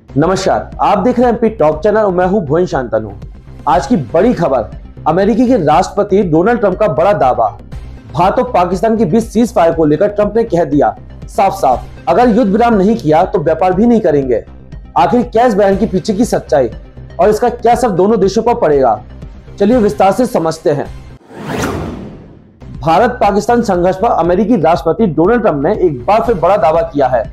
नमस्कार, आप देख रहे हैं एमपी टॉप चैनल और मैं हूं भुवन शांतनु। आज की बड़ी खबर, अमेरिकी के राष्ट्रपति डोनाल्ड ट्रंप का बड़ा दावा। भारत और पाकिस्तान के बीच सीज फायर को लेकर ट्रंप ने कह दिया साफ साफ, अगर युद्ध विराम नहीं किया तो व्यापार भी नहीं करेंगे। आखिर क्या इस बयान के पीछे की सच्चाई और इसका क्या असर दोनों देशों पर पड़ेगा, चलिए विस्तार से समझते हैं। भारत पाकिस्तान संघर्ष पर अमेरिकी राष्ट्रपति डोनाल्ड ट्रंप ने एक बार फिर बड़ा दावा किया है।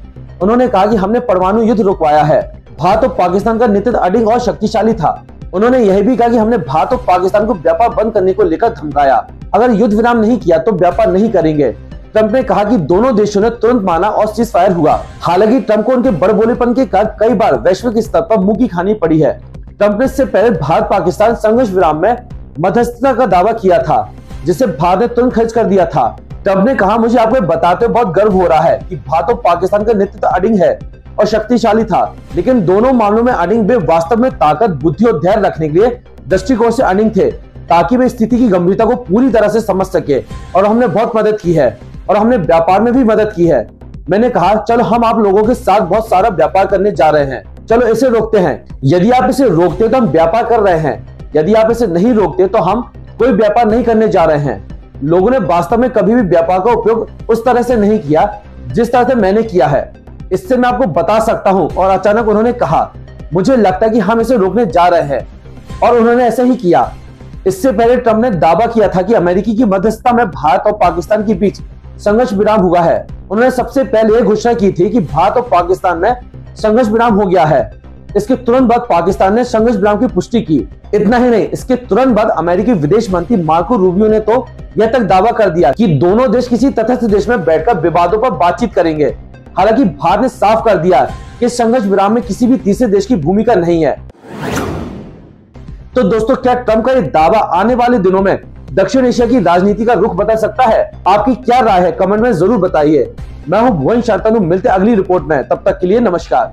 उन्होंने कहा कि हमने परमाणु युद्ध रुकवाया है। भारत और पाकिस्तान का नेतृत्व अडिग और शक्तिशाली था। उन्होंने यह भी कहा कि हमने भारत और पाकिस्तान को व्यापार बंद करने को लेकर धमकाया, अगर युद्ध विराम नहीं किया तो व्यापार नहीं करेंगे। ट्रंप ने कहा कि दोनों देशों ने तुरंत माना और सीज फायर हुआ। हालांकि ट्रंप को उनके बड़बोलेपन के कारण कई बार वैश्विक स्तर पर मुंह की खानी पड़ी है। ट्रंप ने इससे पहले भारत पाकिस्तान संघर्ष विराम में मध्यस्थता का दावा किया था, जिसे भारत ने तुरंत खारिज कर दिया था। ट्रंप ने कहा, मुझे आपको बताते हुए बहुत गर्व हो रहा है कि भारत और पाकिस्तान का नेतृत्व अडिग है और शक्तिशाली था, लेकिन दोनों मामलों में अडिग वे वास्तव में ताकत, बुद्धि और धैर्य रखने के लिए दृष्टिकोण से अडिग थे, ताकि वे स्थिति की गंभीरता को पूरी तरह से समझ सके। और हमने बहुत मदद की है और हमने व्यापार में भी मदद की है। मैंने कहा, चलो हम आप लोगों के साथ बहुत सारा व्यापार करने जा रहे हैं, चलो इसे रोकते हैं। यदि आप इसे रोकते तो हम व्यापार कर रहे हैं, यदि आप इसे नहीं रोकते तो हम कोई व्यापार नहीं करने जा रहे हैं। लोगों ने वास्तव में कभी भी व्यापार का उपयोग उस तरह से नहीं किया जिस तरह से मैंने किया है, इससे मैं आपको बता सकता हूं। और अचानक उन्होंने कहा, मुझे लगता है कि हम इसे रोकने जा रहे हैं, और उन्होंने ऐसा ही किया। इससे पहले ट्रंप ने दावा किया था कि अमेरिकी की मध्यस्थता में भारत और पाकिस्तान के बीच संघर्ष विराम हुआ है। उन्होंने सबसे पहले यह घोषणा की थी कि भारत और पाकिस्तान में संघर्ष विराम हो गया है। इसके तुरंत बाद पाकिस्तान ने संघर्ष विराम की पुष्टि की। इतना ही नहीं, इसके तुरंत बाद अमेरिकी विदेश मंत्री मार्को रूबियो ने तो यह तक दावा कर दिया कि दोनों देश किसी तटस्थ देश में बैठकर विवादों पर बातचीत करेंगे। हालांकि भारत ने साफ कर दिया कि संघर्ष विराम में किसी भी तीसरे देश की भूमिका नहीं है। तो दोस्तों, क्या ट्रंप का यह दावा आने वाले दिनों में दक्षिण एशिया की राजनीति का रुख बदल सकता है? आपकी क्या राय है, कमेंट में जरूर बताइए। मैं हूं भुवन शांतनु, मिलते अगली रिपोर्ट में, तब तक के लिए नमस्कार।